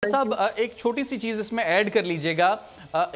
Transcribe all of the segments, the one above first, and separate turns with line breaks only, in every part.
साहब एक छोटी सी चीज़ इसमें ऐड कर लीजिएगा।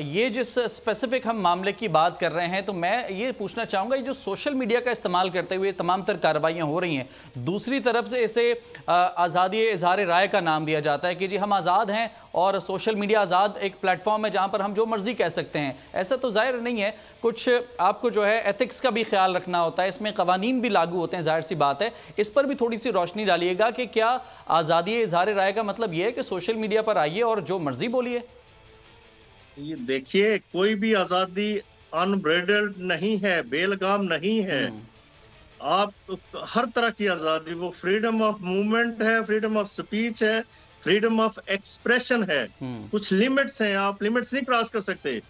ये जिस स्पेसिफिक हम मामले की बात कर रहे हैं तो मैं ये पूछना चाहूँगा, ये जो सोशल मीडिया का इस्तेमाल करते हुए तमाम तर कार्रवाइयाँ हो रही हैं, दूसरी तरफ से इसे आज़ादी इजहार राय का नाम दिया जाता है कि जी हम आज़ाद हैं और सोशल मीडिया आज़ाद एक प्लेटफॉर्म है जहाँ पर हम जो मर्जी कह सकते हैं। ऐसा तो ज़ाहिर नहीं है, कुछ आपको जो है एथिक्स का भी ख्याल रखना होता है, इसमें कवानीन भी लागू होते हैं, जाहिर सी बात है। इस पर भी थोड़ी सी रोशनी डालिएगा कि क्या आज़ादी इजहार राय का मतलब ये है कि सोशल मीडिया पर आइए और जो मर्जी बोलिए?
ये देखिए, कोई भी आजादी अनब्रेडल्ड नहीं है, बेलगाम नहीं है। आप हर तरह की आजादी, वो फ्रीडम ऑफ मूवमेंट है, फ्रीडम ऑफ स्पीच है, फ्रीडम ऑफ एक्सप्रेशन है। कुछ लिमिट्स हैं, आप लिमिट्स नहीं क्रॉस कर सकते।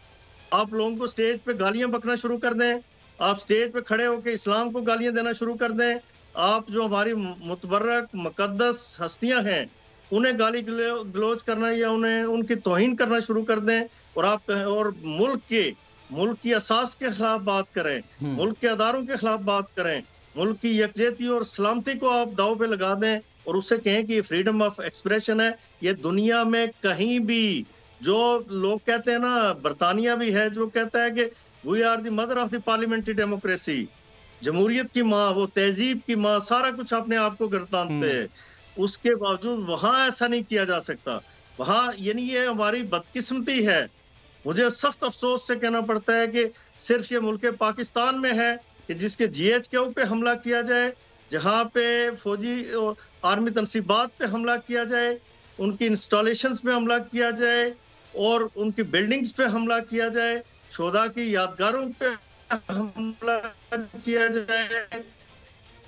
आप लोगों को स्टेज पे गालियां बकना शुरू कर दें, आप स्टेज पे खड़े होकर इस्लाम को गालियां देना शुरू कर दें, आप जो हमारी मुतबर्रक मुकद्दस हस्तियां हैं उन्हें गाली गलौज करना या उन्हें उनकी तौहीन करना शुरू कर दें, और आप और मुल्क की असास के खिलाफ बात करें, मुल्क के अदारों के खिलाफ बात करें, मुल्क की यकजहती और सलामती को आप दाव पे लगा दें और उससे कहें कि ये फ्रीडम ऑफ एक्सप्रेशन है। ये दुनिया में कहीं भी, जो लोग कहते हैं ना, बरतानिया भी है जो कहता है कि we are the mother of the parliamentary democracy, जमहूरियत की माँ, वो तहजीब की माँ, सारा कुछ अपने आप को गर्दानते हैं। उसके बावजूद वहां ऐसा नहीं किया जा सकता। वहां यानी ये हमारी बदकिस्मती है। मुझे सख्त अफसोस से कहना पड़ता है कि सिर्फ ये मुल्क पाकिस्तान में है कि जिसके GHQ पे हमला किया जाए, जहां पे फौजी आर्मी तनसीबात पे हमला किया जाए, उनकी इंस्टॉलेशंस पे हमला किया जाए और उनकी बिल्डिंग्स पे हमला किया जाए, शोधा की यादगारों पे हमला किया जाए,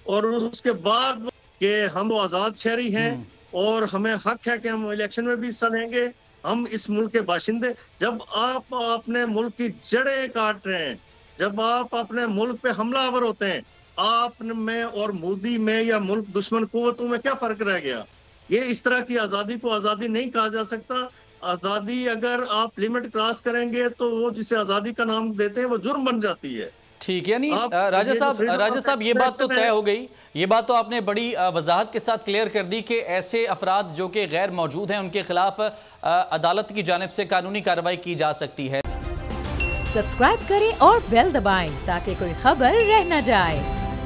और उसके बाद कि हम वो आजाद शहरी हैं और हमें हक है कि हम इलेक्शन में भी हिस्सा लेंगे, हम इस मुल्क के बाशिंदे। जब आप अपने मुल्क की जड़ें काट रहे हैं, जब आप अपने मुल्क पे हमलावर होते हैं, आप में और मोदी में या मुल्क दुश्मन कुव्वतों में क्या फर्क रह गया? ये इस तरह की आजादी को आजादी नहीं कहा जा सकता। आजादी अगर आप लिमिट क्रॉस करेंगे तो वो जिसे आजादी का नाम देते हैं वो जुर्म बन जाती है।
ठीक, यानी राजा साहब ये बात तो तय हो गई, ये बात तो आपने बड़ी वजाहत के साथ क्लियर कर दी कि ऐसे अफराद जो कि गैर मौजूद हैं उनके खिलाफ अदालत की जानिब से कानूनी कार्रवाई की जा सकती है।
सब्सक्राइब करें और बेल दबाएं ताकि कोई खबर रह न जाए।